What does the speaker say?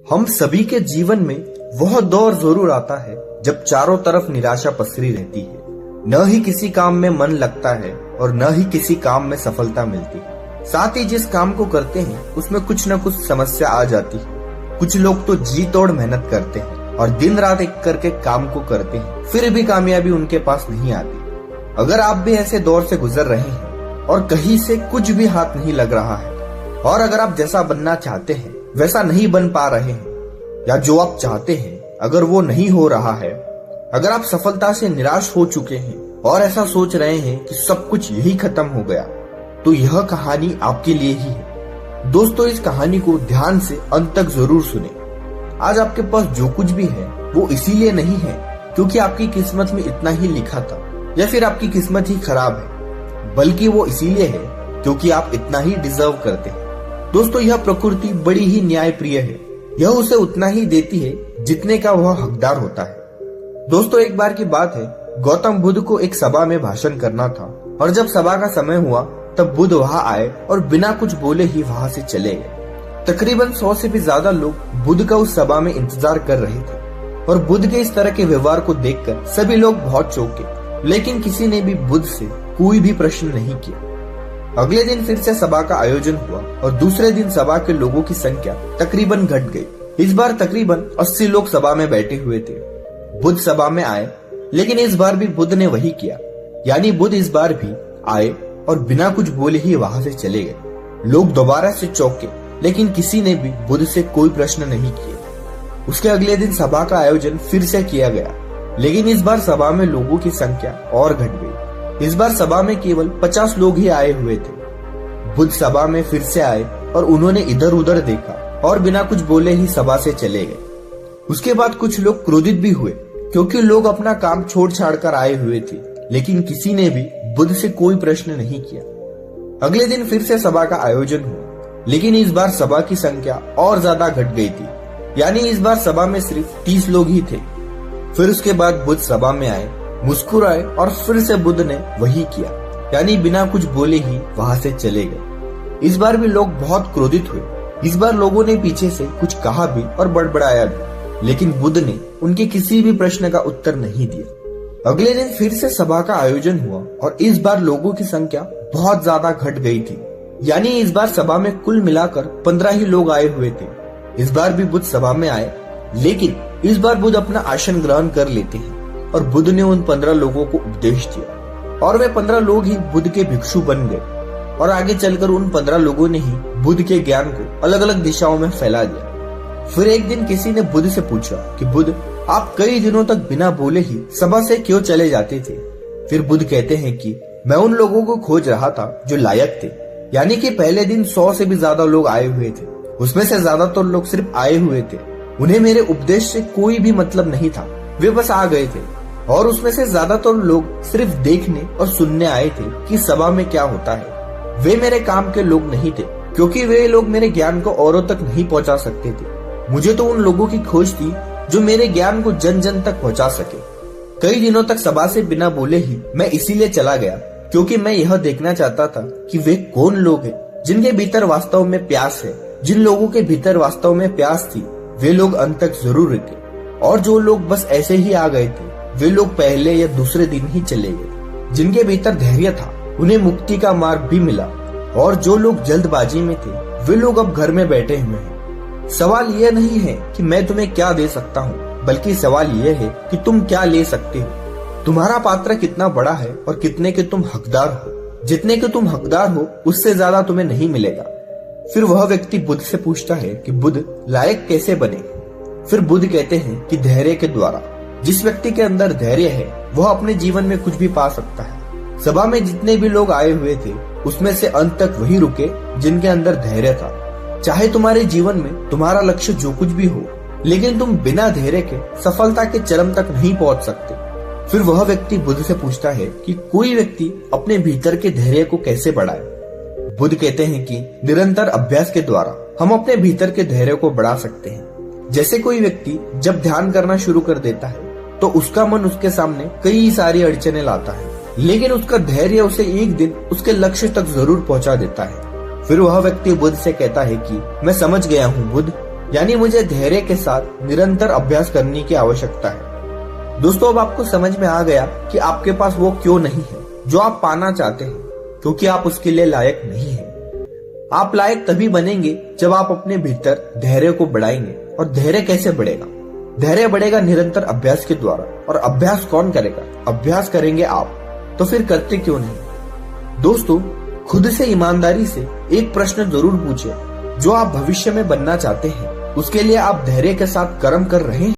हम सभी के जीवन में वह दौर जरूर आता है जब चारों तरफ निराशा पसरी रहती है। न ही किसी काम में मन लगता है और न ही किसी काम में सफलता मिलती है। साथ ही जिस काम को करते हैं उसमें कुछ न कुछ समस्या आ जाती है। कुछ लोग तो जी तोड़ मेहनत करते हैं और दिन रात एक करके काम को करते हैं, फिर भी कामयाबी उनके पास नहीं आती। अगर आप भी ऐसे दौर से गुजर रहे हैं और कहीं से कुछ भी हाथ नहीं लग रहा है, और अगर आप जैसा बनना चाहते हैं वैसा नहीं बन पा रहे हैं, या जो आप चाहते हैं अगर वो नहीं हो रहा है, अगर आप सफलता से निराश हो चुके हैं और ऐसा सोच रहे हैं कि सब कुछ यही खत्म हो गया, तो यह कहानी आपके लिए ही है। दोस्तों, इस कहानी को ध्यान से अंत तक जरूर सुने। आज आपके पास जो कुछ भी है वो इसीलिए नहीं है क्योंकि आपकी किस्मत में इतना ही लिखा था या फिर आपकी किस्मत ही खराब है, बल्कि वो इसीलिए है क्योंकि आप इतना ही डिजर्व करते हैं। दोस्तों, यह प्रकृति बड़ी ही न्यायप्रिय है। यह उसे उतना ही देती है जितने का वह हकदार होता है। दोस्तों, एक बार की बात है, गौतम बुद्ध को एक सभा में भाषण करना था और जब सभा का समय हुआ तब बुद्ध वहां आए और बिना कुछ बोले ही वहां से चले गए। तकरीबन 100 से भी ज्यादा लोग बुद्ध का उस सभा में इंतजार कर रहे थे और बुद्ध के इस तरह के व्यवहार को देखकर सभी लोग बहुत चौंके, लेकिन किसी ने भी बुद्ध से कोई भी प्रश्न नहीं किया। अगले दिन फिर से सभा का आयोजन हुआ और दूसरे दिन सभा के लोगों की संख्या तकरीबन घट गई। इस बार तकरीबन 80 लोग सभा में बैठे हुए थे। बुद्ध सभा में आए, लेकिन इस बार भी बुद्ध ने वही किया, यानी बुद्ध इस बार भी आए और बिना कुछ बोले ही वहां से चले गए। लोग दोबारा से चौंके, लेकिन किसी ने भी बुद्ध से कोई प्रश्न नहीं किए। उसके अगले दिन सभा का आयोजन फिर से किया गया, लेकिन इस बार सभा में लोगों की संख्या और घट गई। इस बार सभा में केवल 50 लोग ही आए हुए थे। बुद्ध सभा में फिर से आए और उन्होंने इधर उधर देखा और बिना कुछ बोले ही सभा से चले गए। उसके बाद कुछ लोग क्रोधित भी हुए क्योंकि लोग अपना काम छोड़ छाड़ कर आए हुए थे, लेकिन किसी ने भी बुद्ध से कोई प्रश्न नहीं किया। अगले दिन फिर से सभा का आयोजन हुआ, लेकिन इस बार सभा की संख्या और ज्यादा घट गई थी, यानी इस बार सभा में सिर्फ 30 लोग ही थे। फिर उसके बाद बुद्ध सभा में आए, मुस्कुराए और फिर से बुद्ध ने वही किया, यानी बिना कुछ बोले ही वहां से चले गए। इस बार भी लोग बहुत क्रोधित हुए। इस बार लोगों ने पीछे से कुछ कहा भी और बड़बड़ाया भी, लेकिन बुद्ध ने उनके किसी भी प्रश्न का उत्तर नहीं दिया। अगले दिन फिर से सभा का आयोजन हुआ और इस बार लोगों की संख्या बहुत ज्यादा घट गई थी, यानी इस बार सभा में कुल मिलाकर 15 ही लोग आए हुए थे। इस बार भी बुद्ध सभा में आए, लेकिन इस बार बुद्ध अपना आसन ग्रहण कर लेते हैं और बुद्ध ने उन 15 लोगों को उपदेश दिया और वे 15 लोग ही बुद्ध के भिक्षु बन गए और आगे चलकर उन 15 लोगों ने ही बुद्ध के ज्ञान को अलग अलग दिशाओं में फैला दिया। फिर एक दिन किसी ने बुद्ध से पूछा कि बुद्ध, आप कई दिनों तक बिना बोले ही सभा से क्यों चले जाते थे? फिर बुद्ध कहते हैं कि मैं उन लोगों को खोज रहा था जो लायक थे, यानी कि पहले दिन 100 से भी ज्यादा लोग आए हुए थे, उसमें से ज्यादातर लोग सिर्फ आए हुए थे, उन्हें मेरे उपदेश से कोई भी मतलब नहीं था, वे बस आ गए थे। और उसमें से ज्यादातर लोग सिर्फ देखने और सुनने आए थे कि सभा में क्या होता है। वे मेरे काम के लोग नहीं थे क्योंकि वे लोग मेरे ज्ञान को औरों तक नहीं पहुंचा सकते थे। मुझे तो उन लोगों की खोज थी जो मेरे ज्ञान को जन जन तक पहुंचा सके। कई दिनों तक सभा से बिना बोले ही मैं इसीलिए चला गया क्योंकि मैं यह देखना चाहता था कि वे कौन लोग हैं जिनके भीतर वास्तव में प्यास है। जिन लोगों के भीतर वास्तव में प्यास थी वे लोग अंत तक जरूर रुके, और जो लोग बस ऐसे ही आ गए थे वे लोग पहले या दूसरे दिन ही चले गए। जिनके भीतर धैर्य था उन्हें मुक्ति का मार्ग भी मिला, और जो लोग जल्दबाजी में थे वे लोग अब घर में बैठे हुए हैं। सवाल यह नहीं है कि मैं तुम्हें क्या दे सकता हूँ, बल्कि सवाल यह है कि तुम क्या ले सकते हो। तुम्हारा पात्र कितना बड़ा है और कितने के तुम हकदार हो। जितने के तुम हकदार हो उससे ज्यादा तुम्हें नहीं मिलेगा। फिर वह व्यक्ति बुद्ध से पूछता है कि बुद्ध, लायक कैसे बने? फिर बुद्ध कहते हैं कि धैर्य के द्वारा। जिस व्यक्ति के अंदर धैर्य है वह अपने जीवन में कुछ भी पा सकता है। सभा में जितने भी लोग आए हुए थे उसमें से अंत तक वही रुके जिनके अंदर धैर्य था। चाहे तुम्हारे जीवन में तुम्हारा लक्ष्य जो कुछ भी हो, लेकिन तुम बिना धैर्य के सफलता के चरम तक नहीं पहुंच सकते। फिर वह व्यक्ति बुद्ध से पूछता है कि कोई व्यक्ति अपने भीतर के धैर्य को कैसे बढ़ाए? बुद्ध कहते हैं कि निरंतर अभ्यास के द्वारा हम अपने भीतर के धैर्य को बढ़ा सकते हैं। जैसे कोई व्यक्ति जब ध्यान करना शुरू कर देता है तो उसका मन उसके सामने कई सारी अड़चने लाता है, लेकिन उसका धैर्य उसे एक दिन उसके लक्ष्य तक जरूर पहुंचा देता है। फिर वह व्यक्ति बुद्ध से कहता है कि मैं समझ गया हूँ बुद्ध, यानी मुझे धैर्य के साथ निरंतर अभ्यास करने की आवश्यकता है। दोस्तों, अब आपको समझ में आ गया कि आपके पास वो क्यों नहीं है जो आप पाना चाहते हैं, क्योंकि आप उसके लिए लायक नहीं हैं। आप लायक तभी बनेंगे जब आप अपने भीतर धैर्य को बढ़ाएंगे। और धैर्य कैसे बढ़ेगा? धैर्य बढ़ेगा निरंतर अभ्यास के द्वारा। और अभ्यास कौन करेगा? अभ्यास करेंगे आप। तो फिर करते क्यों नहीं? दोस्तों, खुद से ईमानदारी से एक प्रश्न जरूर पूछे, जो आप भविष्य में बनना चाहते हैं उसके लिए आप धैर्य के साथ कर्म कर रहे हैं?